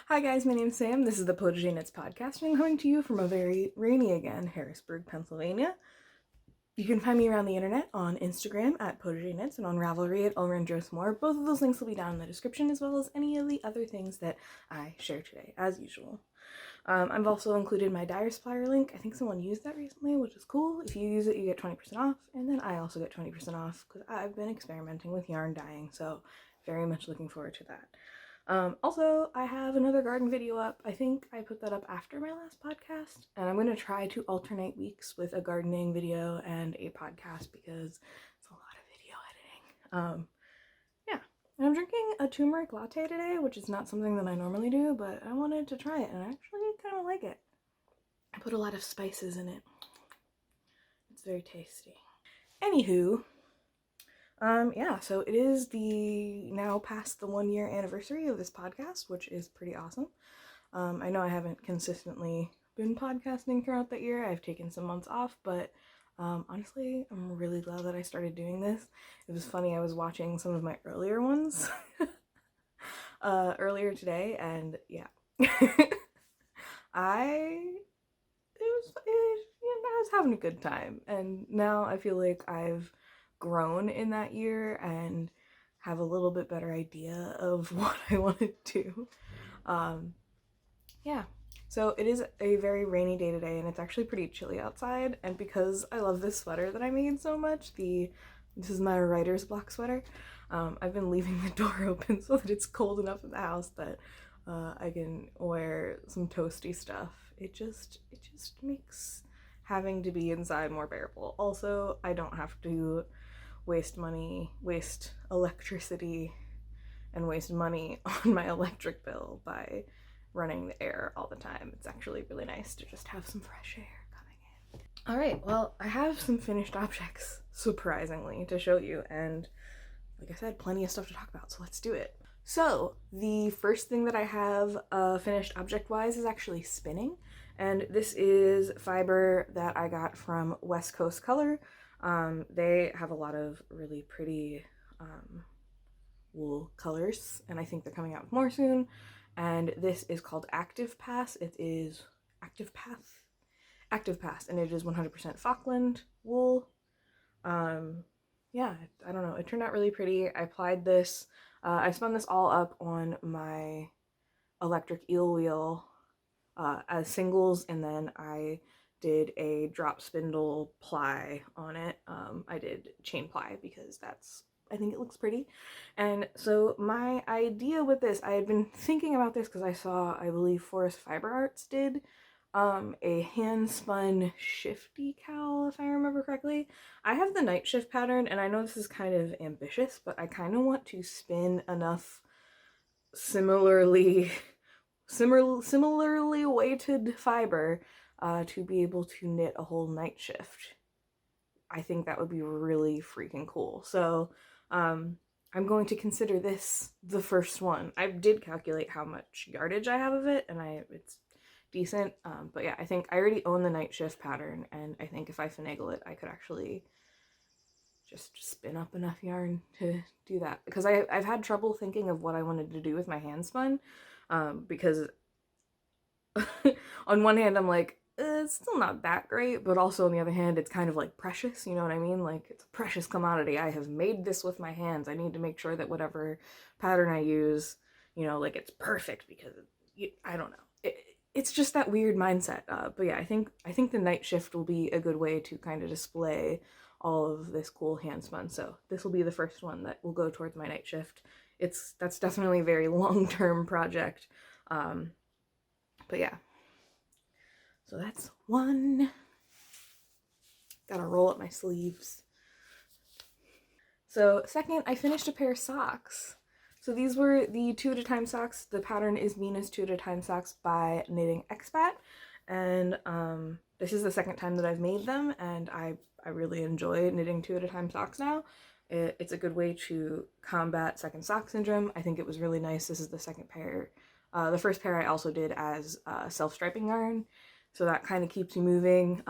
Hi guys, my name's Sam. This is the Potager podcast, and I'm coming to you from a very rainy again, Harrisburg, Pennsylvania. You can find me around the internet on Instagram at Potager and on Ravelry at More. Both of those links will be down in the description, as well as any of the other things that I share today, as usual. I've also included my dyer supplier link. I think someone used that recently, which is cool. If you use it, you get 20% off, and then I also get 20% off because I've been experimenting with yarn dyeing, so very much looking forward to that. Also, I have another garden video up. I think I put that up after my last podcast, and I'm going to try to alternate weeks with a gardening video and a podcast because it's a lot of video editing. Yeah, and I'm drinking a turmeric latte today, which is not something that I normally do, but I wanted to try it, and I actually kind of like it. I put a lot of spices in it. It's very tasty. Anywho, yeah, so it is the now past the 1 year anniversary of this podcast, which is pretty awesome. I know I haven't consistently been podcasting throughout the year. I've taken some months off, but honestly, I'm really glad that I started doing this. It was funny, I was watching some of my earlier ones earlier today, and yeah. I was having a good time, and now I feel like I've grown in that year and have a little bit better idea of what I want to do. Yeah, so it is a very rainy day today, and it's actually pretty chilly outside, and because I love this sweater that I made so much, this is my writer's block sweater, I've been leaving the door open so that it's cold enough in the house that I can wear some toasty stuff. It just makes having to be inside more bearable. Also, I don't have to waste money, waste electricity, and waste money on my electric bill by running the air all the time. It's actually really nice to just have some fresh air coming in. Alright, well, I have some finished objects, surprisingly, to show you, and like I said, plenty of stuff to talk about, so let's do it. So, the first thing that I have finished object-wise is actually spinning, and this is fiber that I got from West Coast Color. They have a lot of really pretty wool colors, and I think they're coming out with more soon. And this is called Active Pass. It is Active Pass, and it is 100% Falkland wool. Yeah, I don't know. It turned out really pretty. I applied this. I spun this all up on my electric eel wheel as singles, and then I did a drop spindle ply on it. I did chain ply because I think it looks pretty. And so my idea with this, I had been thinking about this because I saw, I believe Forest Fiber Arts did a hand spun shift decal, if I remember correctly. I have the night shift pattern, and I know this is kind of ambitious, but I kind of want to spin enough similarly weighted fiber to be able to knit a whole night shift. I think that would be really freaking cool. So I'm going to consider this the first one. I did calculate how much yardage I have of it, and it's decent. But yeah, I think I already own the night shift pattern, and I think if I finagle it, I could actually just spin up enough yarn to do that. Because I've had trouble thinking of what I wanted to do with my hand spun, because on one hand I'm like, it's still not that great, but also on the other hand, it's kind of like precious, you know what I mean? Like, it's a precious commodity. I have made this with my hands. I need to make sure that whatever pattern I use, you know, like, it's perfect, because I don't know. It's just that weird mindset. But yeah, I think the night shift will be a good way to kind of display all of this cool hand spun. So this will be the first one that will go towards my night shift. That's definitely a very long-term project. But yeah. So that's one. Gotta roll up my sleeves. So second, I finished a pair of socks. So these were the 2 at a time socks. The pattern is Mina's 2 at a time socks by Knitting Expat. And this is the second time that I've made them, and I really enjoy knitting 2 at a time socks now. It's a good way to combat second sock syndrome. I think it was really nice. This is the second pair. The first pair I also did as self-striping yarn, so that kind of keeps you moving.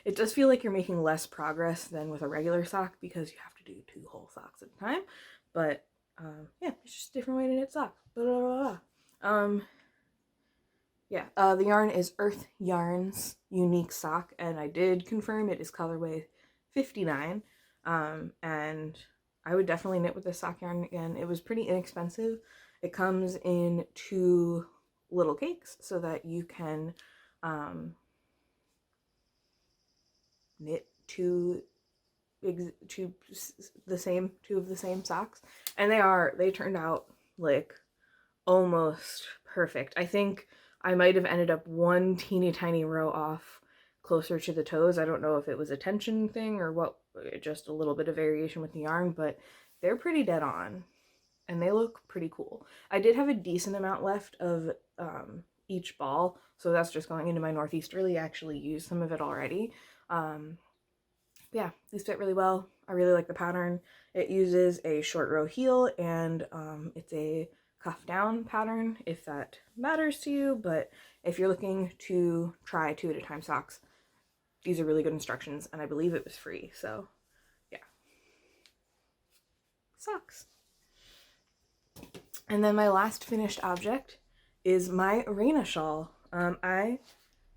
It does feel like you're making less progress than with a regular sock because you have to do 2 whole socks at a time, but yeah, it's just a different way to knit socks. Blah, blah, blah, blah. Yeah, the yarn is Urth Yarns Unique Sock, and I did confirm it is colorway 59. And I would definitely knit with this sock yarn again. It was pretty inexpensive. It comes in 2 little cakes so that you can knit two of the same socks, and they turned out like almost perfect. I think I might have ended up one teeny tiny row off closer to the toes. I don't know if it was a tension thing or what, just a little bit of variation with the yarn, but they're pretty dead on and they look pretty cool. I did have a decent amount left of each ball, so that's just going into my Northeasterly. I actually used some of it already. Yeah, these fit really well. I really like the pattern. It uses a short row heel, and it's a cuff down pattern if that matters to you, but if you're looking to try 2 at a time socks, these are really good instructions, and I believe it was free, so yeah. Socks. And then my last finished object is my Reyna shawl. I,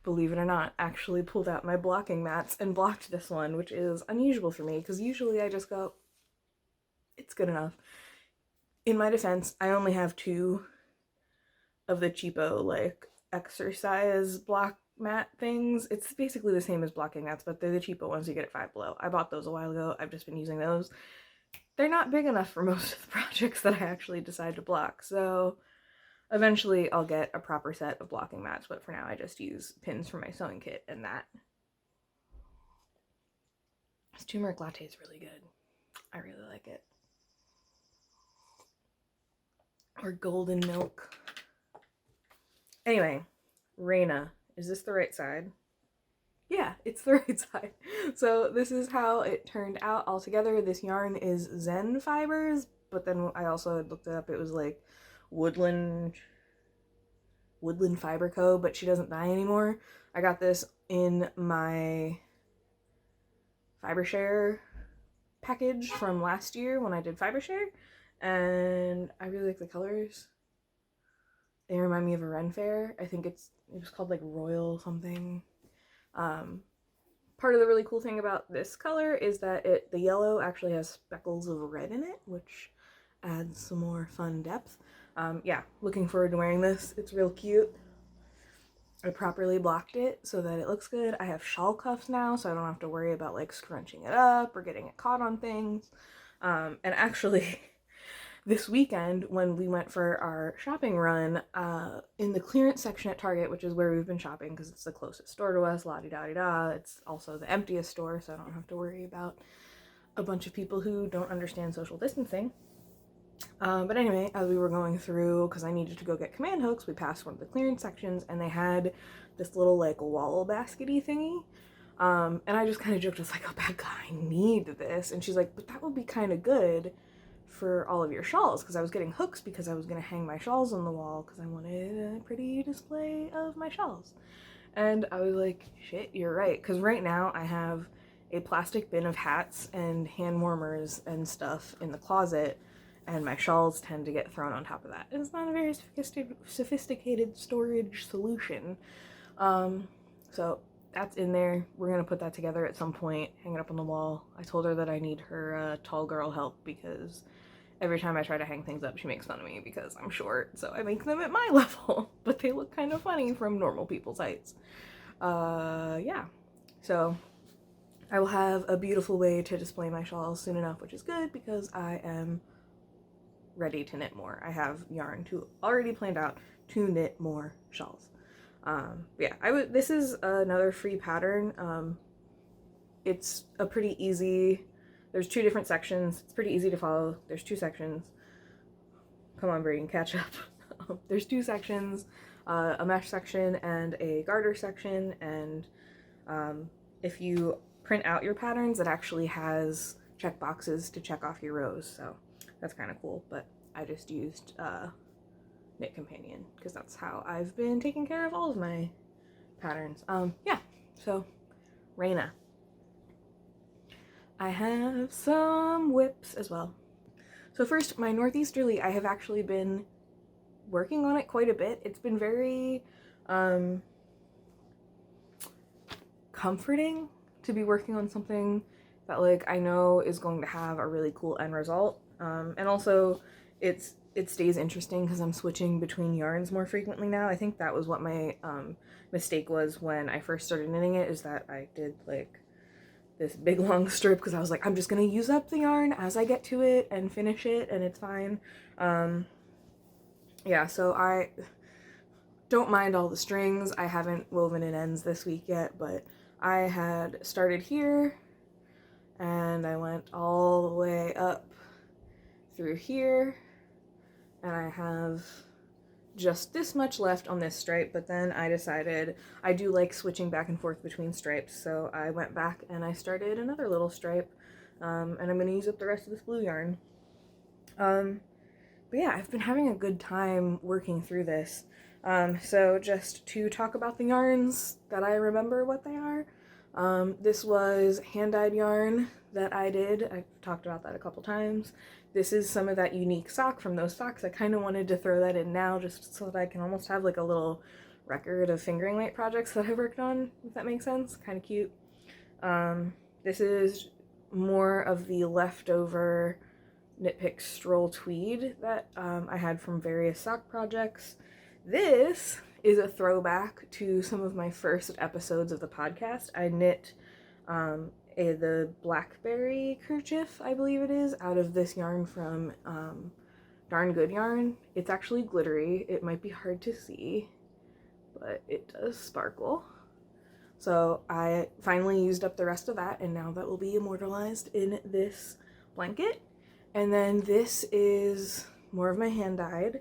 believe it or not, actually pulled out my blocking mats and blocked this one, which is unusual for me because usually I just go, it's good enough. In my defense, I only have 2 of the cheapo like exercise block mat things. It's basically the same as blocking mats, but they're the cheapo ones you get at Five Below. I bought those a while ago. I've just been using those. They're not big enough for most of the projects that I actually decide to block, so eventually I'll get a proper set of blocking mats, but for now I just use pins from my sewing kit and that. This turmeric latte is really good. I really like it. Or golden milk. Anyway, Reyna. Is this the right side? Yeah, it's the right side. So this is how it turned out altogether. This yarn is Zen Fibers, but then I also had looked it up. It was like Woodland Fiber Co, but she doesn't dye anymore. I got this in my Fiber Share package from last year when I did Fiber Share, and I really like the colors. They remind me of a Ren Fair. I think it was called like Royal something. Part of the really cool thing about this color is that the yellow actually has speckles of red in it, which adds some more fun depth. Yeah, looking forward to wearing this. It's real cute. I properly blocked it so that it looks good. I have shawl cuffs now, so I don't have to worry about like scrunching it up or getting it caught on things. And actually, this weekend when we went for our shopping run, in the clearance section at Target, which is where we've been shopping because it's the closest store to us, la-di-da-di-da, it's also the emptiest store, so I don't have to worry about a bunch of people who don't understand social distancing. But anyway, as we were going through, because I needed to go get command hooks, we passed one of the clearance sections and they had this little like wall baskety thingy. And I just kind of joked, I was like, oh, bad guy, I need this. And she's like, but that would be kind of good for all of your shawls, because I was getting hooks because I was going to hang my shawls on the wall because I wanted a pretty display of my shawls. And I was like, shit, you're right. Because right now I have a plastic bin of hats and hand warmers and stuff in the closet, and my shawls tend to get thrown on top of that. It's not a very sophisticated storage solution. So that's in there. We're gonna put that together at some point, hang it up on the wall. I told her that I need her tall girl help because every time I try to hang things up, she makes fun of me because I'm short, so I make them at my level, but they look kind of funny from normal people's heights. Yeah, so I will have a beautiful way to display my shawls soon enough, which is good because I am ready to knit more. I have yarn already planned out to knit more shawls. Yeah, this is another free pattern. It's a pretty easy, there's 2 different sections. It's pretty easy to follow. There's 2 sections. Come on, Brayden, catch up. There's 2 sections, a mesh section and a garter section, and if you print out your patterns, it actually has check boxes to check off your rows, so that's kind of cool. But I just used Knit Companion because that's how I've been taking care of all of my patterns. Yeah, so Reyna. I have some whips as well. So first, my Northeasterly, I have actually been working on it quite a bit. It's been very comforting to be working on something that like I know is going to have a really cool end result. And also it stays interesting because I'm switching between yarns more frequently now. I think that was what my mistake was when I first started knitting it, is that I did like this big long strip because I was like, I'm just gonna use up the yarn as I get to it and finish it, and it's fine. Yeah, so I don't mind all the strings. I haven't woven in ends this week yet, but I had started here and I went all the way up through here, and I have just this much left on this stripe, but then I decided I do like switching back and forth between stripes, so I went back and I started another little stripe, and I'm going to use up the rest of this blue yarn. But yeah, I've been having a good time working through this. So just to talk about the yarns that I remember what they are, this was hand-dyed yarn that I did. I've talked about that a couple times. This is some of that unique sock from those socks. I kind of wanted to throw that in now just so that I can almost have like a little record of fingering weight projects that I worked on, if that makes sense. Kind of cute. This is more of the leftover Knit Pick Stroll tweed that I had from various sock projects. This is a throwback to some of my first episodes of the podcast. I knit the blackberry kerchief, I believe it is, out of this yarn from Darn Good Yarn. It's actually glittery. It might be hard to see, but it does sparkle. So I finally used up the rest of that, and now that will be immortalized in this blanket. And then this is more of my hand-dyed,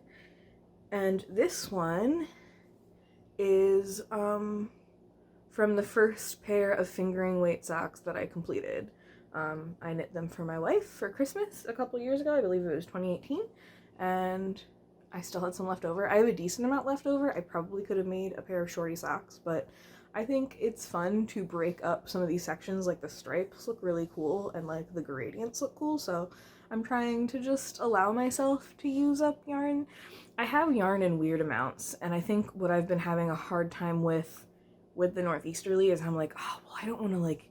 and this one is from the first pair of fingering weight socks that I completed. I knit them for my wife for Christmas a couple years ago. I believe it was 2018, and I still had some left over. I have a decent amount left over. I probably could have made a pair of shorty socks, but I think it's fun to break up some of these sections. Like the stripes look really cool and like the gradients look cool, so I'm trying to just allow myself to use up yarn. I have yarn in weird amounts, and I think what I've been having a hard time with the Northeasterly is I'm like, oh, well, I don't want to like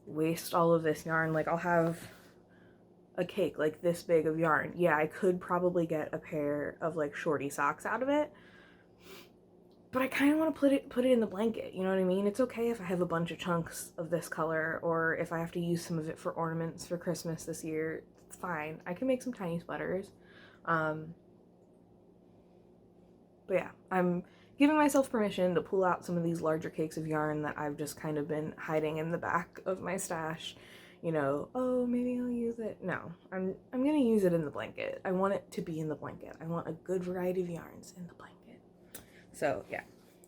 waste all of this yarn. Like I'll have a cake like this big of yarn. Yeah, I could probably get a pair of like shorty socks out of it, but I kind of want to put it in the blanket, you know what I mean? It's okay if I have a bunch of chunks of this color, or if I have to use some of it for ornaments for Christmas this year. It's fine. I can make some tiny sweaters. But yeah, I'm giving myself permission to pull out some of these larger cakes of yarn that I've just kind of been hiding in the back of my stash. You know, oh, maybe I'll use it. No, I'm gonna use it in the blanket. I want it to be in the blanket. I want a good variety of yarns in the blanket. So yeah,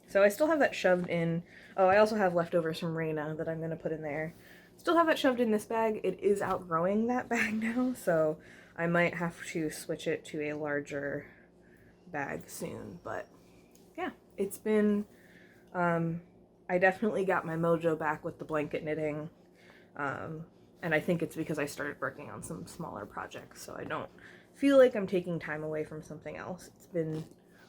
so I still have that shoved in. Oh, I also have leftovers from Reyna that I'm gonna put in there. Still have that shoved in this bag. It is outgrowing that bag now, so I might have to switch it to a larger bag soon. But yeah, it's been, I definitely got my mojo back with the blanket knitting, and I think it's because I started working on some smaller projects, so I don't feel like I'm taking time away from something else. It's been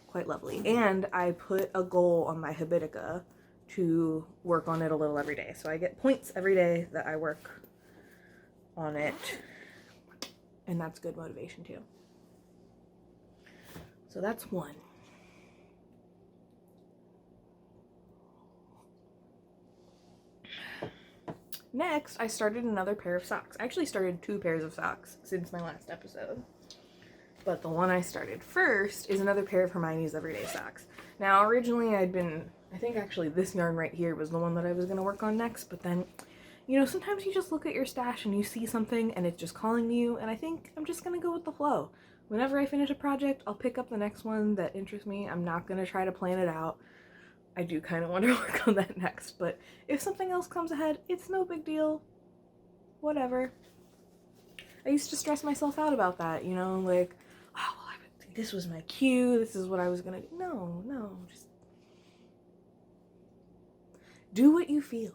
quite lovely. And I put a goal on my Habitica to work on it a little every day. So I get points every day that I work on it, and that's good motivation too. So that's one. Next, I started another pair of socks. I actually started 2 pairs of socks since my last episode. But the one I started first is another pair of Hermione's Everyday Socks. Now, originally I think actually this yarn right here was the one that I was going to work on next, but then, you know, sometimes you just look at your stash and you see something and it's just calling you, and I think I'm just going to go with the flow. Whenever I finish a project, I'll pick up the next one that interests me. I'm not going to try to plan it out. I do kind of want to work on that next, but if something else comes ahead, it's no big deal. Whatever. I used to stress myself out about that, you know, like, oh, well, this was my cue, this is what I was gonna do. No, just do what you feel.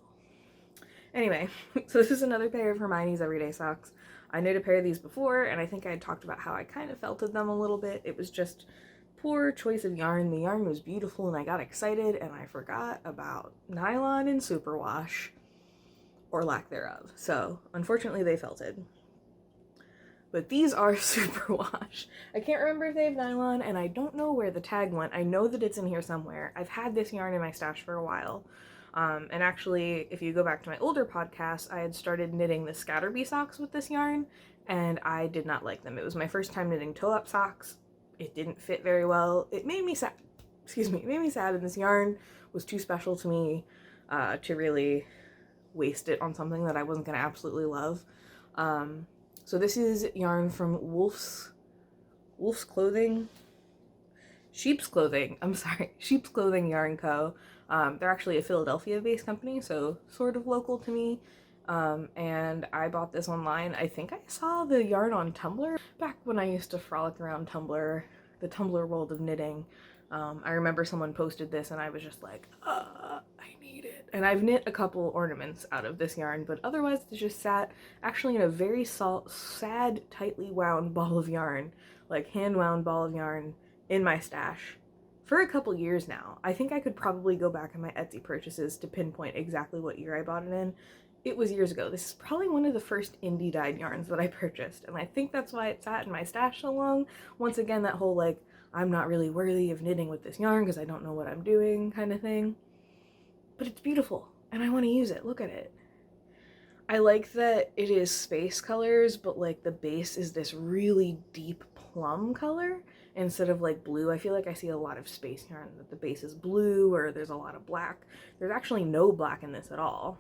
Anyway, so this is another pair of Hermione's Everyday Socks. I knit a pair of these before, and I think I had talked about how I kind of felted them a little bit. It was just poor choice of yarn. The yarn was beautiful and I got excited and I forgot about nylon and superwash, or lack thereof. So unfortunately they felted. But these are superwash. I can't remember if they have nylon, and I don't know where the tag went. I know that it's in here somewhere. I've had this yarn in my stash for a while. And actually, if you go back to my older podcast, I had started knitting the Scatterbee socks with this yarn, and I did not like them. It was my first time knitting toe-up socks. It didn't fit very well. It made me sad. Excuse me. It made me sad, and this yarn was too special to me to really waste it on something that I wasn't going to absolutely love. So this is yarn from Sheep's Clothing Yarn Co. They're actually a Philadelphia-based company, so sort of local to me. And I bought this online. I think I saw the yarn on Tumblr back when I used to frolic around Tumblr, the Tumblr world of knitting. I remember someone posted this and I was just like, I need it. And I've knit a couple ornaments out of this yarn, but otherwise it's just sat actually in a very sad, tightly wound ball of yarn, like hand wound ball of yarn in my stash for a couple years now. I think I could probably go back in my Etsy purchases to pinpoint exactly what year I bought it in. It was years ago. This is probably one of the first indie dyed yarns that I purchased, and I think that's why it sat in my stash so long. Once again, that whole like, I'm not really worthy of knitting with this yarn because I don't know what I'm doing kind of thing. But it's beautiful and I want to use it. Look at it. I like that it is space colors, but like the base is this really deep plum color instead of like blue. I feel like I see a lot of space yarn that the base is blue or there's a lot of black. There's actually no black in this at all.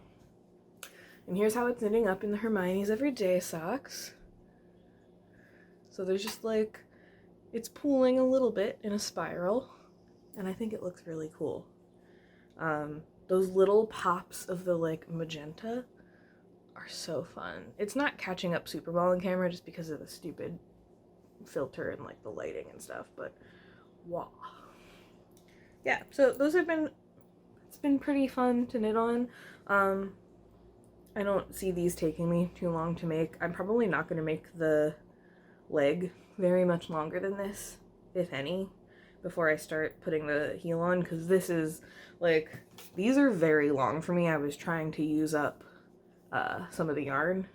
And here's how it's knitting up in the Hermione's Everyday socks. So there's just like, it's pooling a little bit in a spiral, and I think it looks really cool. Those little pops of the like magenta are so fun. It's not catching up super well on camera just because of the stupid filter and like the lighting and stuff, but wow. Yeah, so those have been, it's been pretty fun to knit on. I don't see these taking me too long to make. I'm probably not going to make the leg very much longer than this, if any, before I start putting the heel on, because this is like, these are very long for me. I was trying to use up some of the yarn.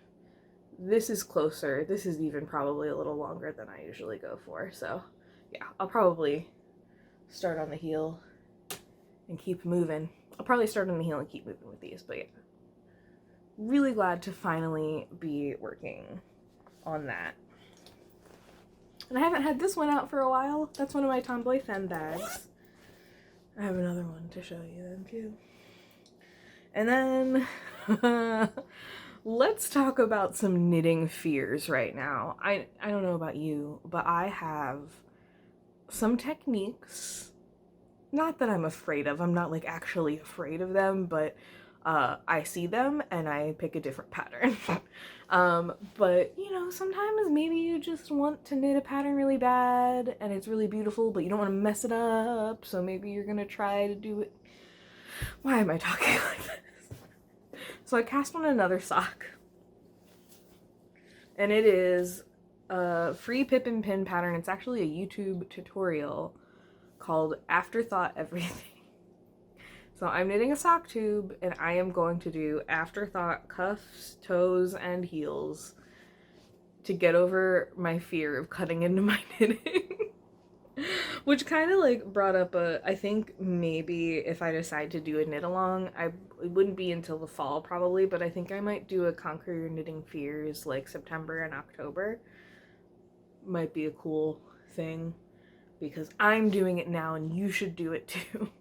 This is closer. This is even probably a little longer than I usually go for. So yeah, I'll probably start on the heel and keep moving. I'll probably start on the heel and keep moving with these, but yeah. Really glad to finally be working on that. And I haven't had this one out for a while. That's one of my Tomboy Femme bags. I have another one to show you then too. And then let's talk about some knitting fears right now. I don't know about you, but I have some techniques, not that I'm afraid of. I'm not like actually afraid of them, but I see them and I pick a different pattern. But you know, sometimes maybe you just want to knit a pattern really bad and it's really beautiful, but you don't want to mess it up. So maybe you're gonna try to do it. Why am I talking like this? So I cast on another sock, and it is a free pip and pin pattern. It's actually a YouTube tutorial called Afterthought Everything. So I'm knitting a sock tube, and I am going to do Afterthought cuffs, toes, and heels to get over my fear of cutting into my knitting. Which kind of like brought up I think maybe if I decide to do a knit along, it wouldn't be until the fall probably, but I think I might do a Conquer Your Knitting Fears like September and October. Might be a cool thing because I'm doing it now and you should do it too.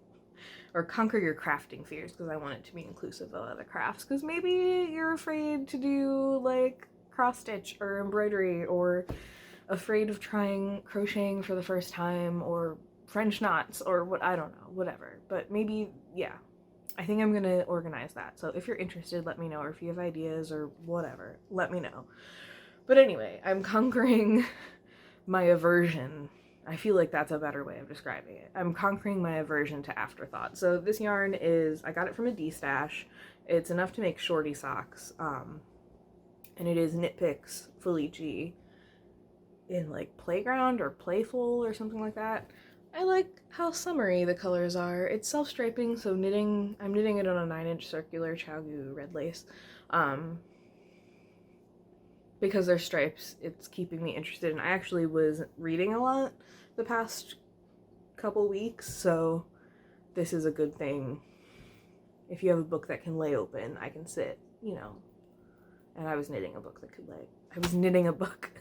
Or Conquer Your Crafting Fears, because I want it to be inclusive of other crafts, because maybe you're afraid to do like cross stitch or embroidery, or afraid of trying crocheting for the first time, or French knots, or what, I don't know, whatever. But maybe, yeah, I think I'm gonna organize that. So if you're interested, let me know, or if you have ideas or whatever, let me know. But anyway, I'm conquering my aversion. I feel like that's a better way of describing it. I'm conquering my aversion to Afterthought. So this yarn is, I got it from a D-stash. It's enough to make shorty socks. And it is Knit Picks Felici in like Playground or Playful or something like that. I like how summery the colors are. It's self-striping, so I'm knitting it on a 9-inch circular Chagu red lace. Because they're stripes, it's keeping me interested, and I actually was reading a lot the past couple weeks, so this is a good thing. If you have a book that can lay open, I can sit, you know. And I was knitting a book that could lay. I was knitting a book.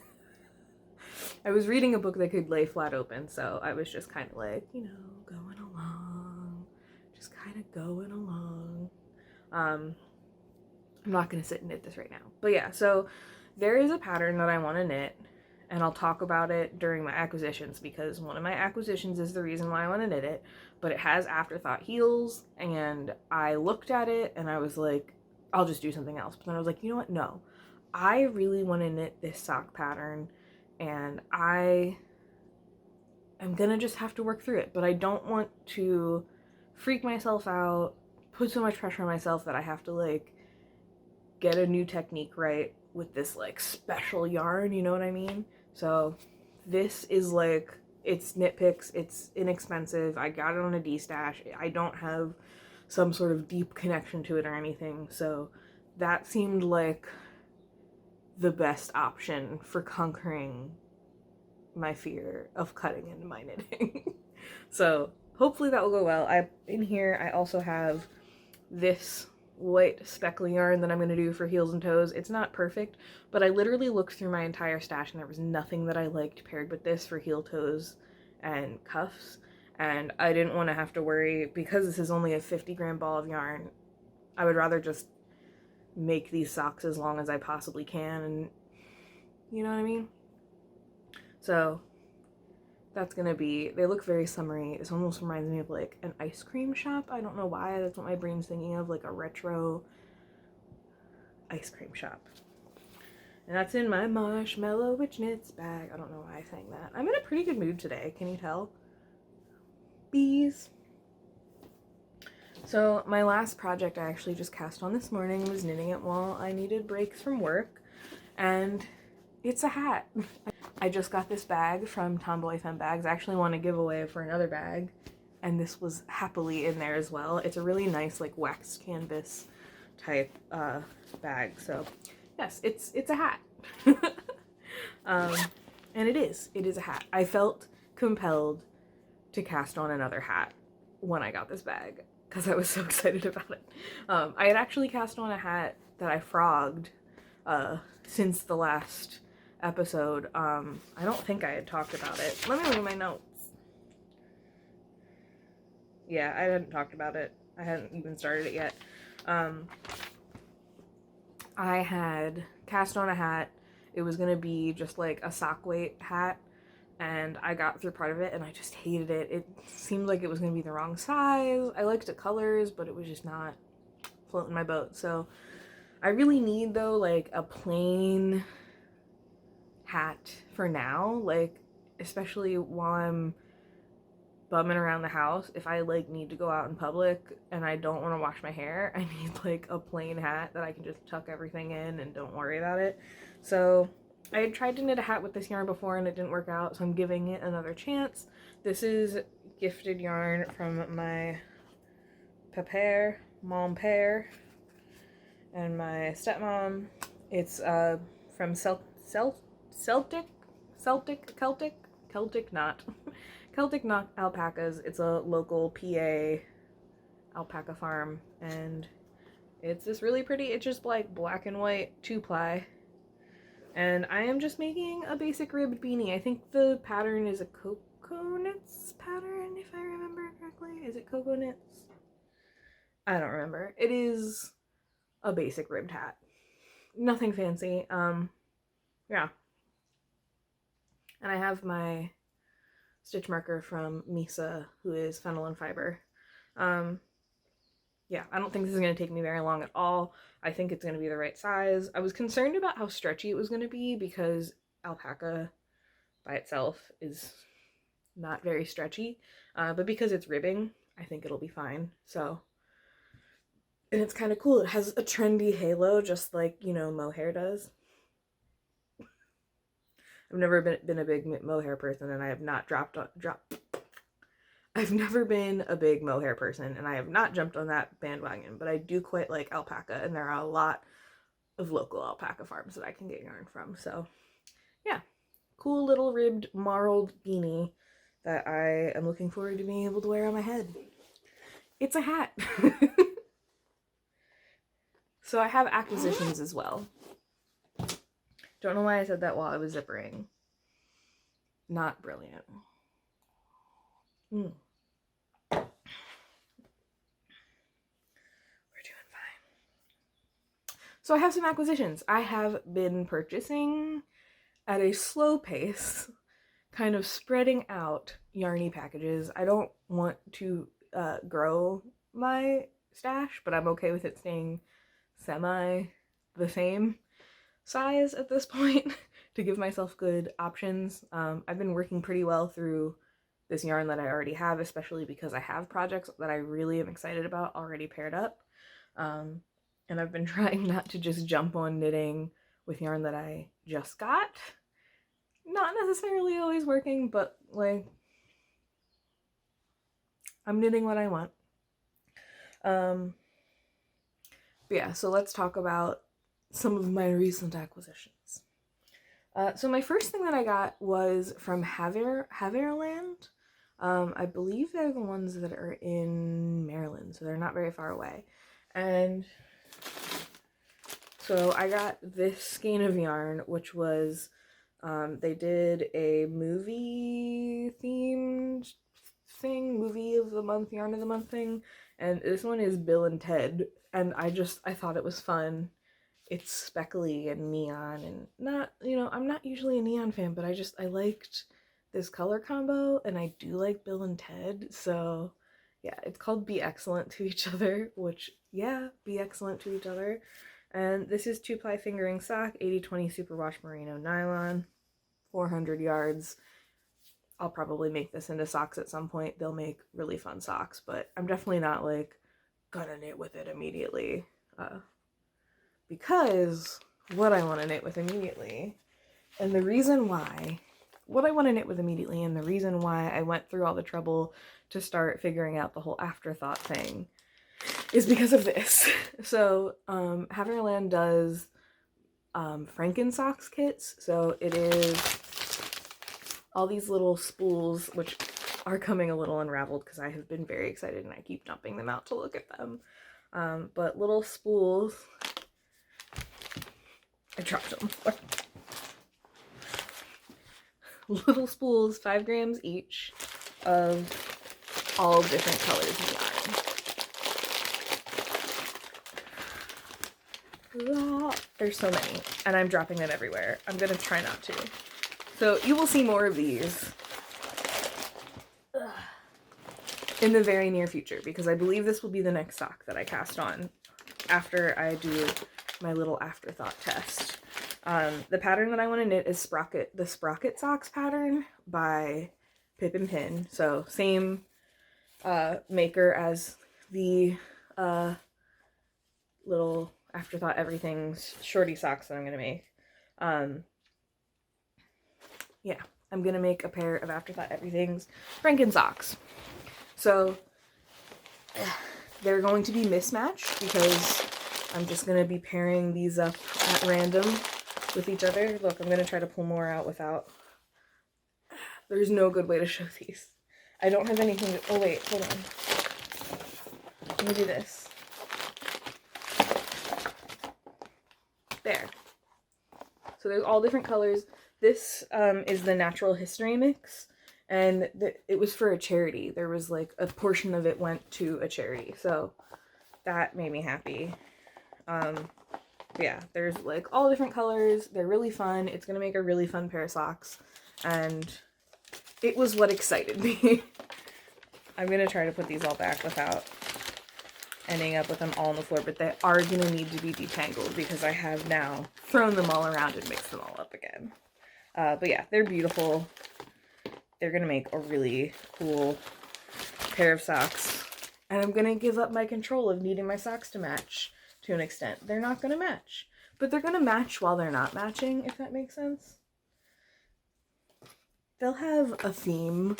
I was reading a book that could lay flat open, so I was just kind of like, you know, going along. Just kind of going along. I'm not going to sit and knit this right now. But yeah, so there is a pattern that I want to knit, and I'll talk about it during my acquisitions, because one of my acquisitions is the reason why I want to knit it, but it has Afterthought heels, and I looked at it and I was like, I'll just do something else. But then I was like, you know what? No, I really want to knit this sock pattern, and I am gonna just have to work through it, but I don't want to freak myself out, put so much pressure on myself that I have to like get a new technique right with this like special yarn, you know what I mean? So this is like, it's nitpicks, it's inexpensive, I got it on a D-stash, I don't have some sort of deep connection to it or anything, so that seemed like the best option for conquering my fear of cutting into my knitting. So hopefully that will go well. In here I also have this white speckle yarn that I'm going to do for heels and toes. It's not perfect, but I literally looked through my entire stash and there was nothing that I liked paired with this for heel, toes, and cuffs, and I didn't want to have to worry, because this is only a 50-gram ball of yarn. I would rather just make these socks as long as I possibly can, and you know what I mean? So that's gonna be, they look very summery. This almost reminds me of like an ice cream shop. I don't know why, that's what my brain's thinking of, like a retro ice cream shop. And that's in my Marshmallow Witch knits bag. I don't know why I sang that. I'm in a pretty good mood today, can you tell? Bees. So my last project I actually just cast on this morning was knitting it while I needed breaks from work, and it's a hat. I just got this bag from Tomboy Femme bags. I actually want to give away for another bag, and this was happily in there as well. It's a really nice like waxed canvas type bag. So yes, it's a hat. And it is a hat. I felt compelled to cast on another hat when I got this bag because I was so excited about it. I had actually cast on a hat that I frogged since the last episode. I don't think I had talked about it. Let me look at my notes. Yeah, I hadn't talked about it. I hadn't even started it yet. I had cast on a hat. It was gonna be just like a sock weight hat, and I got through part of it and I just hated it. It seemed like it was gonna be the wrong size. I liked the colors, but it was just not floating my boat. So I really need though like a plain hat for now, like especially while I'm bumming around the house. If I like need to go out in public and I don't want to wash my hair, I need like a plain hat that I can just tuck everything in and don't worry about it. So I had tried to knit a hat with this yarn before and it didn't work out, so I'm giving it another chance. This is gifted yarn from my mon père, and my stepmom. It's from Celtic Knot Alpacas. It's a local PA alpaca farm, and it's this really pretty, it's just like black and white 2-ply. And I am just making a basic ribbed beanie. I think the pattern is a Cocoa Knits pattern, if I remember correctly. Is it Cocoa Knits? I don't remember. It is a basic ribbed hat. Nothing fancy. Yeah. And I have my stitch marker from Misa, who is Fennel and Fiber. Yeah, I don't think this is going to take me very long at all. I think it's going to be the right size. I was concerned about how stretchy it was going to be because alpaca by itself is not very stretchy, but because it's ribbing, I think it'll be fine. So, and it's kind of cool. It has a trendy halo, just like, you know, mohair does. I've never been a big mohair person, and I have not dropped I've never been a big mohair person, and I have not jumped on that bandwagon, but I do quite like alpaca, and there are a lot of local alpaca farms that I can get yarn from. So yeah, cool little ribbed marled beanie that I am looking forward to being able to wear on my head. It's a hat. So I have acquisitions as well. Don't know why I said that while I was zippering. Not brilliant. We're doing fine. So I have some acquisitions. I have been purchasing at a slow pace, kind of spreading out yarny packages. I don't want to grow my stash, but I'm okay with it staying semi the same size at this point to give myself good options. I've been working pretty well through this yarn that I already have, especially because I have projects that I really am excited about already paired up. And I've been trying not to just jump on knitting with yarn that I just got. Not necessarily always working, but like, I'm knitting what I want. But yeah, so let's talk about some of my recent acquisitions. So my first thing that I got was from Havirland. I believe they're the ones that are in Maryland, so they're not very far away. And so I got this skein of yarn, which was, they did a movie themed thing, movie of the month, yarn of the month thing, and this one is Bill and Ted, and I thought it was fun. It's speckly and neon, and not, I'm not usually a neon fan, but I liked this color combo, and I do like Bill and Ted, so yeah, it's called Be Excellent to Each Other, which, yeah, be excellent to each other. And this is 2-ply fingering sock, 80/20 superwash merino nylon, 400 yards. I'll probably make this into socks at some point. They'll make really fun socks, but I'm definitely not like gonna knit with it immediately, because what I want to knit with immediately, and the reason why, what I want to knit with immediately, and the reason why I went through all the trouble to start figuring out the whole Afterthought thing, is because of this. So Havirland does Franken socks kits, so it is all these little spools, which are coming a little unraveled because I have been very excited and I keep dumping them out to look at them. But little spools, I dropped them. Little spools, 5 grams each, of all different colors of yarn. There's so many, and I'm dropping them everywhere. I'm gonna try not to. So you will see more of these in the very near future, because I believe this will be the next sock that I cast on after I do my little Afterthought test. The pattern that I want to knit is the Sprocket Socks pattern by Pip and Pin. So same maker as the little Afterthought Everything's shorty socks that I'm going to make. Yeah, I'm going to make a pair of Afterthought Everything's Franken socks. So they're going to be mismatched because I'm just going to be pairing these up at random with each other. Look, I'm going to try to pull more out without... There's no good way to show these. I don't have anything to... Oh, wait, hold on. Let me do this. There. So there's all different colors. This is the Natural History mix, and it was for a charity. There was like a portion of it went to a charity, so that made me happy. Yeah, there's like all different colors. They're really fun. It's gonna make a really fun pair of socks, and it was what excited me. I'm gonna try to put these all back without ending up with them all on the floor, but they are gonna need to be detangled because I have now thrown them all around and mixed them all up again. But yeah, they're beautiful. They're gonna make a really cool pair of socks, and I'm gonna give up my control of needing my socks to match to an extent. They're not gonna match, but they're gonna match while they're not matching, if that makes sense. They'll have a theme,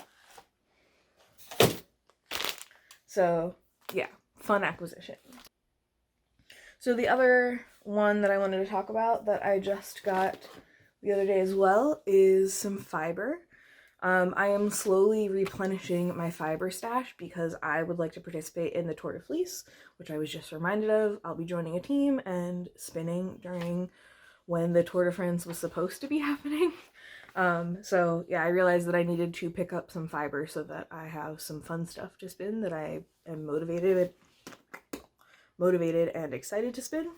So yeah, fun acquisition. So the other one that I wanted to talk about that I just got the other day as well is some fiber. I am slowly replenishing my fiber stash because I would like to participate in the Tour de Fleece, which I was just reminded of. I'll be joining a team and spinning during when the Tour de France was supposed to be happening. So yeah, I realized that I needed to pick up some fiber so that I have some fun stuff to spin that I am motivated and excited to spin.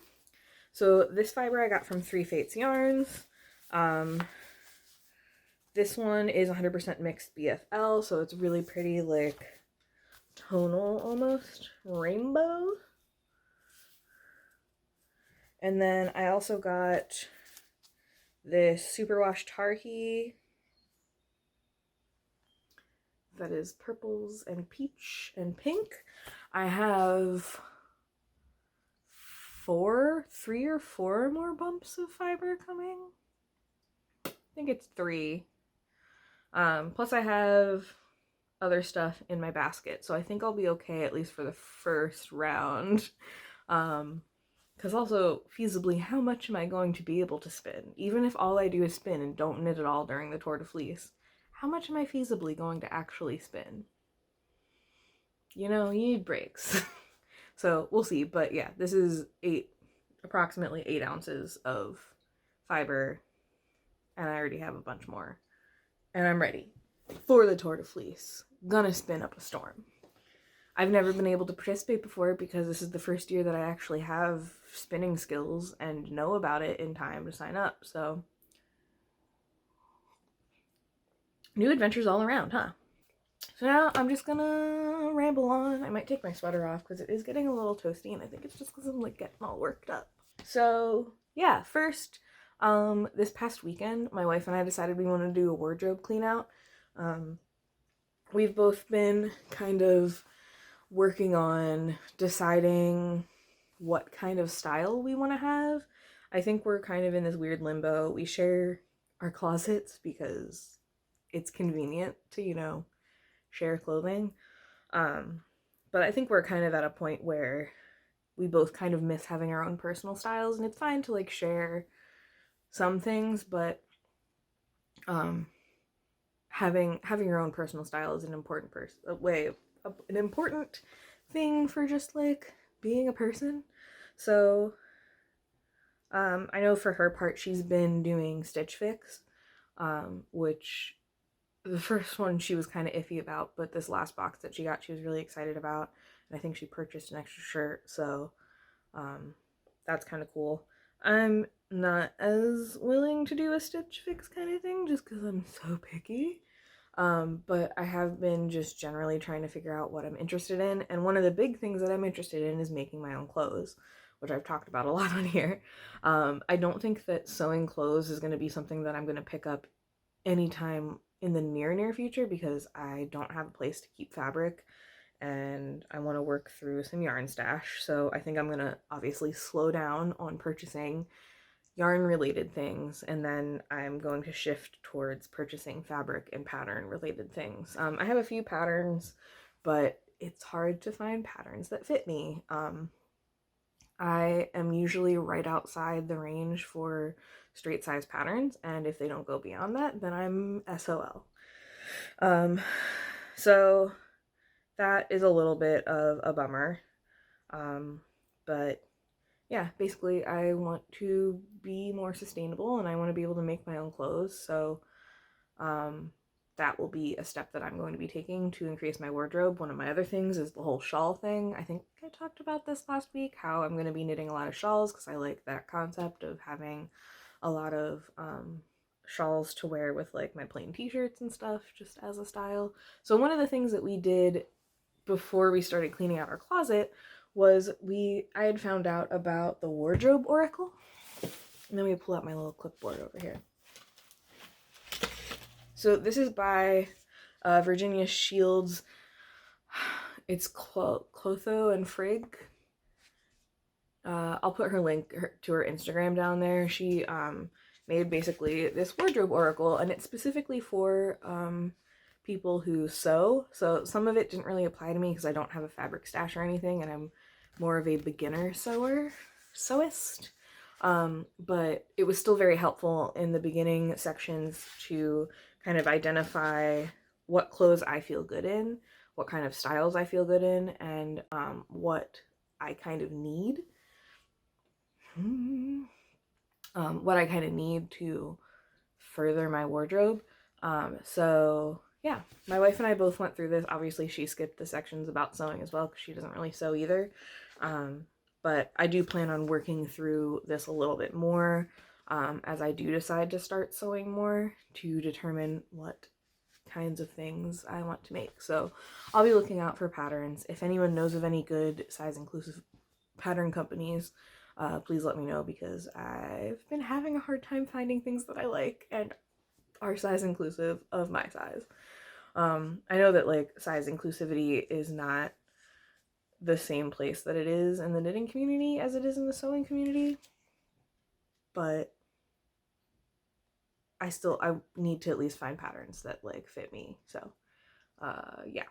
So this fiber I got from Three Fates Yarns. This one is 100% mixed BFL, so it's really pretty, like, tonal almost, rainbow. And then I also got this Superwash Tarhi that is purples and peach and pink. I have 3 or 4 more bumps of fiber coming. I think it's 3. Plus I have other stuff in my basket, so I think I'll be okay at least for the first round. Because also, feasibly, how much am I going to be able to spin? Even if all I do is spin and don't knit at all during the Tour de Fleece, how much am I feasibly going to actually spin? You know, you need breaks. So we'll see, but yeah, this is approximately 8 ounces of fiber, and I already have a bunch more. And I'm ready for the Tour de Fleece. Gonna spin up a storm. I've never been able to participate before because this is the first year that I actually have spinning skills and know about it in time to sign up, so new adventures all around, huh? So now I'm just gonna ramble on. I might take my sweater off because it is getting a little toasty, and I think it's just because I'm like getting all worked up. So yeah, first, this past weekend, my wife and I decided we wanted to do a wardrobe clean out. We've both been kind of working on deciding what kind of style we want to have. I think we're kind of in this weird limbo. We share our closets because it's convenient to, you know, share clothing. But I think we're kind of at a point where we both kind of miss having our own personal styles, and it's fine to like share some things, but having your own personal style is an important an important thing for just like being a person. So I know for her part she's been doing Stitch Fix, which the first one she was kind of iffy about, but this last box that she got she was really excited about, and I think she purchased an extra shirt, so that's kind of cool. I'm not as willing to do a Stitch Fix kind of thing just because I'm so picky. But I have been just generally trying to figure out what I'm interested in, and one of the big things that I'm interested in is making my own clothes, which I've talked about a lot on here. I don't think that sewing clothes is going to be something that I'm going to pick up anytime in the near future because I don't have a place to keep fabric, and I want to work through some yarn stash, so I think I'm going to obviously slow down on purchasing yarn related things, and then I'm going to shift towards purchasing fabric and pattern related things. I have a few patterns, but it's hard to find patterns that fit me. I am usually right outside the range for straight size patterns, and if they don't go beyond that, then I'm SOL. So that is a little bit of a bummer. But yeah, basically I want to be more sustainable and I want to be able to make my own clothes, so that will be a step that I'm going to be taking to increase my wardrobe. One of my other things is the whole shawl thing. I think I talked about this last week, how I'm going to be knitting a lot of shawls because I like that concept of having a lot of shawls to wear with like my plain t-shirts and stuff just as a style. So one of the things that we did before we started cleaning out our closet was I had found out about the Wardrobe Oracle. And then we pull out my little clipboard over here. So this is by Virginia Shields. It's Clotho and Frigg. I'll put her link to her Instagram down there. She made basically this wardrobe oracle, and it's specifically for people who sew. So some of it didn't really apply to me because I don't have a fabric stash or anything, and I'm more of a beginner sewist. But it was still very helpful in the beginning sections to kind of identify what clothes I feel good in, what kind of styles I feel good in, and what I kind of need. What I kind of need to further my wardrobe. So yeah, my wife and I both went through this. Obviously she skipped the sections about sewing as well because she doesn't really sew either. But I do plan on working through this a little bit more as I do decide to start sewing more to determine what kinds of things I want to make. So I'll be looking out for patterns. If anyone knows of any good size inclusive pattern companies, please let me know, because I've been having a hard time finding things that I like and are size inclusive of my size. I know that like size inclusivity is not the same place that it is in the knitting community as it is in the sewing community, but I need to at least find patterns that like fit me. So yeah,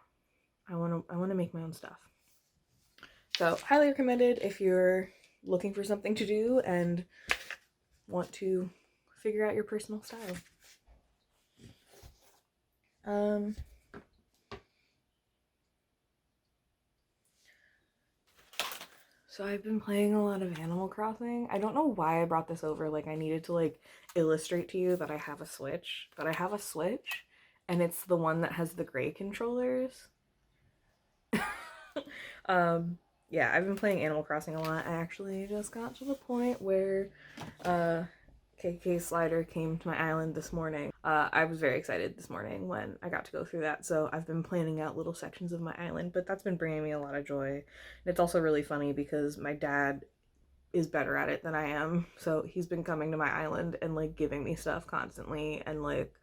I want to make my own stuff. So highly recommended if you're looking for something to do and want to figure out your personal style. So I've been playing a lot of Animal Crossing. I don't know why I brought this over. Like I needed to like illustrate to you that I have a Switch, and it's the one that has the gray controllers. Yeah, I've been playing Animal Crossing a lot. I actually just got to the point where KK Slider came to my island this morning. I was very excited this morning when I got to go through that, so I've been planning out little sections of my island, but that's been bringing me a lot of joy. And it's also really funny because my dad is better at it than I am, so he's been coming to my island and like giving me stuff constantly and like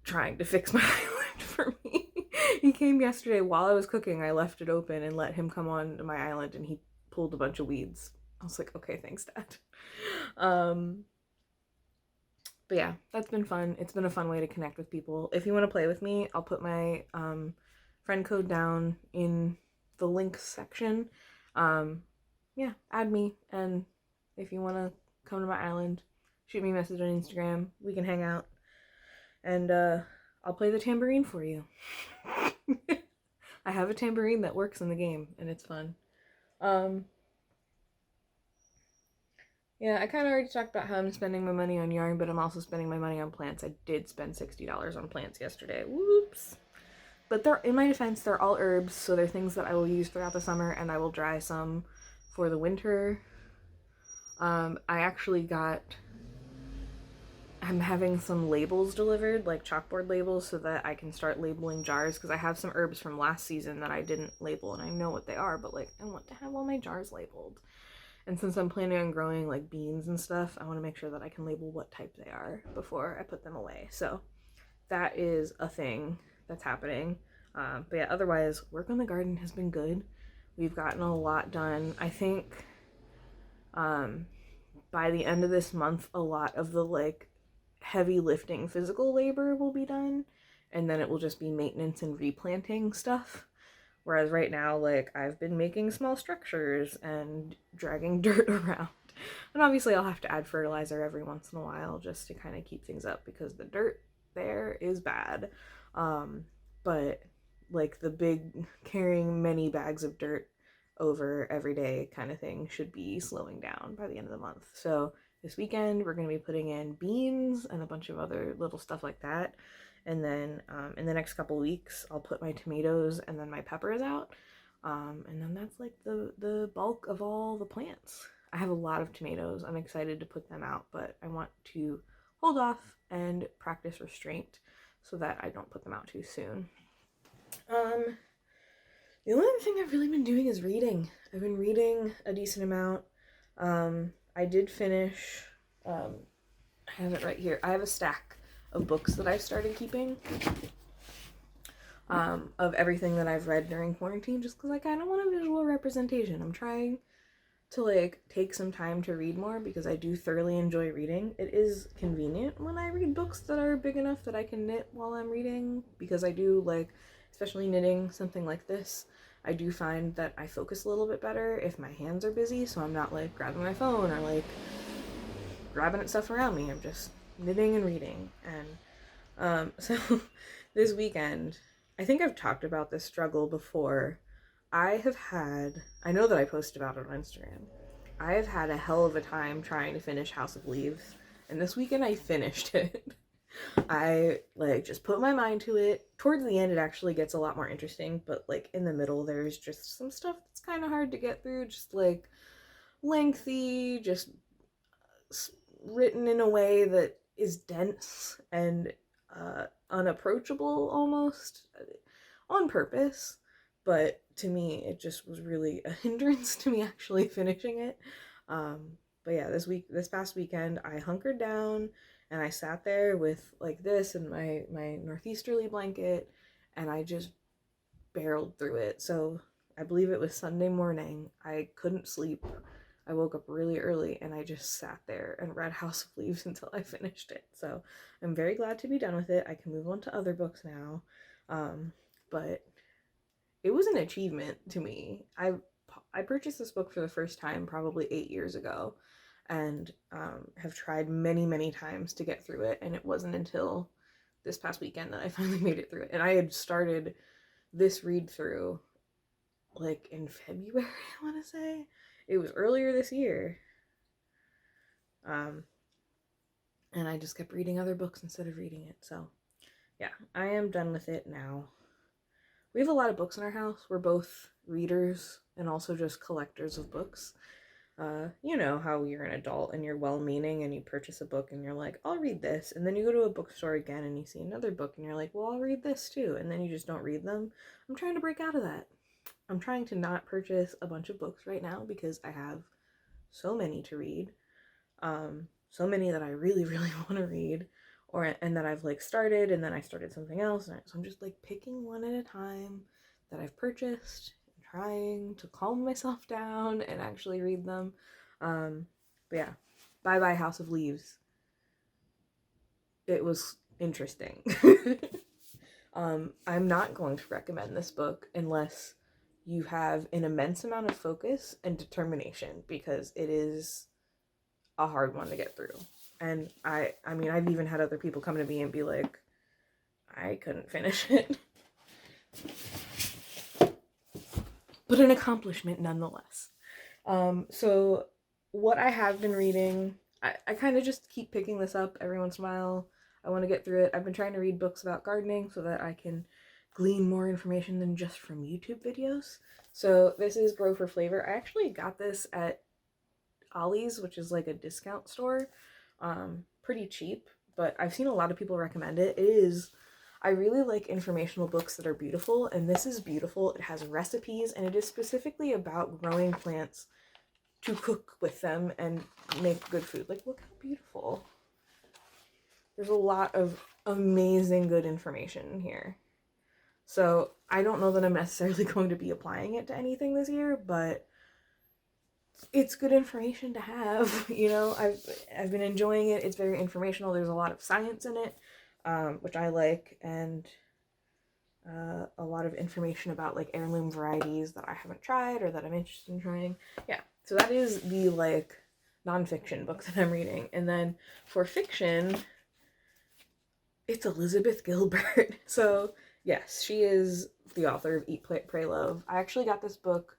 trying to fix my island for me. He came yesterday while I was cooking. I left it open and let him come on to my island, and he pulled a bunch of weeds. I was like, okay, thanks, Dad. But yeah, that's been fun. It's been a fun way to connect with people. If you want to play with me, I'll put my friend code down in the links section. Yeah, add me, and if you want to come to my island, shoot me a message on Instagram. We can hang out, and I'll play the tambourine for you. I have a tambourine that works in the game, and it's fun. Yeah, I kind of already talked about how I'm spending my money on yarn, but I'm also spending my money on plants. I did spend $60 on plants yesterday. Whoops. But they're, in my defense, they're all herbs, so they're things that I will use throughout the summer, and I will dry some for the winter. I'm having some labels delivered, like chalkboard labels, so that I can start labeling jars, because I have some herbs from last season that I didn't label, and I know what they are, but like I want to have all my jars labeled. And since I'm planning on growing like beans and stuff, I want to make sure that I can label what type they are before I put them away. So that is a thing that's happening. But yeah, otherwise, work on the garden has been good. We've gotten a lot done. I think by the end of this month, a lot of the like heavy lifting physical labor will be done, and then it will just be maintenance and replanting stuff. Whereas right now, like, I've been making small structures and dragging dirt around. And obviously I'll have to add fertilizer every once in a while just to kind of keep things up, because the dirt there is bad. But like the big carrying many bags of dirt over every day kind of thing should be slowing down by the end of the month. So this weekend we're going to be putting in beans and a bunch of other little stuff like that. And then in the next couple weeks, I'll put my tomatoes and then my peppers out. And then that's like the bulk of all the plants. I have a lot of tomatoes. I'm excited to put them out, but I want to hold off and practice restraint so that I don't put them out too soon. The only other thing I've really been doing is reading. I've been reading a decent amount. I did finish, I have it right here. I have a stack of books that I've started keeping, of everything that I've read during quarantine, just because I kind of want a visual representation. I'm trying to like take some time to read more because I do thoroughly enjoy reading. It is convenient when I read books that are big enough that I can knit while I'm reading, because I do like, especially knitting something like this, I do find that I focus a little bit better if my hands are busy, so I'm not like grabbing my phone or like grabbing at stuff around me. I'm just knitting and reading. And so this weekend, I think I've talked about this struggle before. I know that I posted about it on Instagram. I have had a hell of a time trying to finish House of Leaves, and this weekend I finished it. I like just put my mind to it. Towards the end it actually gets a lot more interesting, but like in the middle there's just some stuff that's kind of hard to get through, just like lengthy, just written in a way that is dense and unapproachable almost, on purpose. But to me, it just was really a hindrance to me actually finishing it. But yeah, this past weekend, I hunkered down and I sat there with like this and my Northeasterly blanket, and I just barreled through it. So I believe it was Sunday morning. I couldn't sleep. I woke up really early and I just sat there and read House of Leaves until I finished it. So I'm very glad to be done with it. I can move on to other books now. But it was an achievement to me. I purchased this book for the first time probably 8 years ago, and have tried many times to get through it, and it wasn't until this past weekend that I finally made it through it. And I had started this read through like in February, I want to say. It was earlier this year. And I just kept reading other books instead of reading it. So yeah, I am done with it now. We have a lot of books in our house. We're both readers and also just collectors of books. You know how you're an adult and you're well-meaning and you purchase a book and you're like, I'll read this. And then you go to a bookstore again and you see another book and you're like, well, I'll read this too. And then you just don't read them. I'm trying to break out of that. I'm trying to not purchase a bunch of books right now because I have so many to read. So many that I really want to read, and that I've like started, and then I started something else, and so I'm just like picking one at a time that I've purchased and trying to calm myself down and actually read them. But yeah, bye House of Leaves. It was interesting. I'm not going to recommend this book unless you have an immense amount of focus and determination, because it is a hard one to get through. And I mean, I've even had other people come to me and be like, I couldn't finish it. But an accomplishment nonetheless. So what I have been reading, I kind of just keep picking this up every once in a while. I want to get through it. I've been trying to read books about gardening so that I can glean more information than just from YouTube videos. So this is Grow for Flavor. I actually got this at Ollie's, which is like a discount store, pretty cheap, but I've seen a lot of people recommend it. I really like informational books that are beautiful, and this is beautiful. It has recipes, and it is specifically about growing plants to cook with them and make good food. Like, look how beautiful. There's a lot of amazing good information in here. So I don't know that I'm necessarily going to be applying it to anything this year, but it's good information to have. You know, I've been enjoying it. It's very informational. There's a lot of science in it, which I like, and a lot of information about like heirloom varieties that I haven't tried or that I'm interested in trying. Yeah, so that is the like nonfiction book that I'm reading. And then for fiction, it's Elizabeth Gilbert. So yes, she is the author of Eat, Pray, Love. I actually got this book,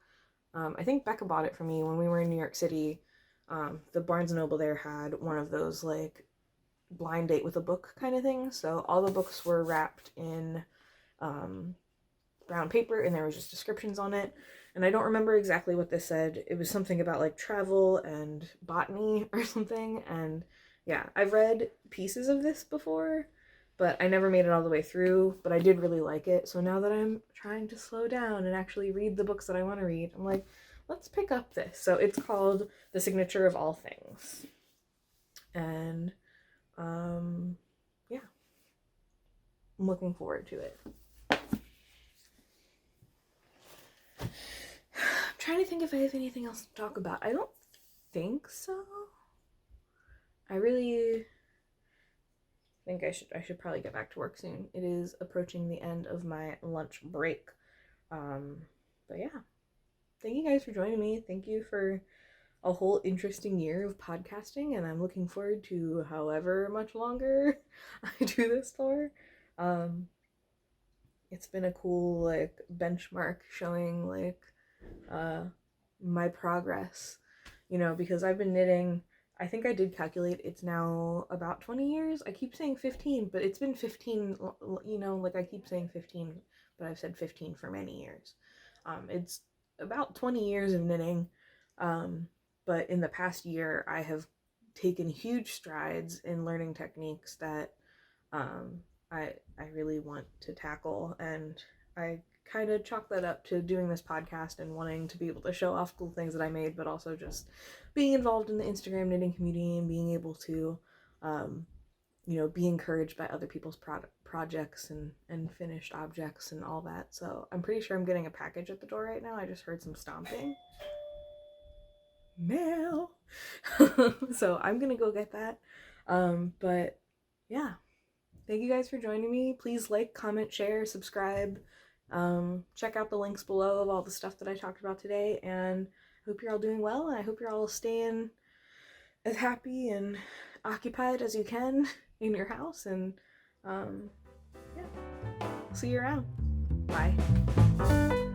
I think Becca bought it for me when we were in New York City. The Barnes & Noble there had one of those like blind date with a book kind of thing. So all the books were wrapped in brown paper, and there was just descriptions on it. And I don't remember exactly what this said. It was something about like travel and botany or something. And yeah, I've read pieces of this before, but I never made it all the way through, but I did really like it. So now that I'm trying to slow down and actually read the books that I want to read, I'm like, let's pick up this. So it's called The Signature of All Things. And yeah, I'm looking forward to it. I'm trying to to think if I have anything else to talk about. I don't think so. I really think I should probably get back to work soon. It is approaching the end of my lunch break. But yeah. Thank you guys for joining me. Thank you for a whole interesting year of podcasting, and I'm looking forward to however much longer I do this for. It's been a cool like benchmark showing like my progress, you know, because I've been knitting, I think I did calculate, it's now about 20 years. I keep saying 15, but it's been 15, you know, like I keep saying 15, but I've said 15 for many years. It's about 20 years of knitting, but in the past year I have taken huge strides in learning techniques that I really want to tackle, and I kind of chalk that up to doing this podcast and wanting to be able to show off cool things that I made, but also just being involved in the Instagram knitting community and being able to, you know, be encouraged by other people's projects and finished objects and all that. So I'm pretty sure I'm getting a package at the door right now. I just heard some stomping. Mail! So I'm gonna go get that. But yeah. Thank you guys for joining me. Please like, comment, share, subscribe. Check out the links below of all the stuff that I talked about today, and I hope you're all doing well, and I hope you're all staying as happy and occupied as you can in your house, and yeah, see you around. Bye.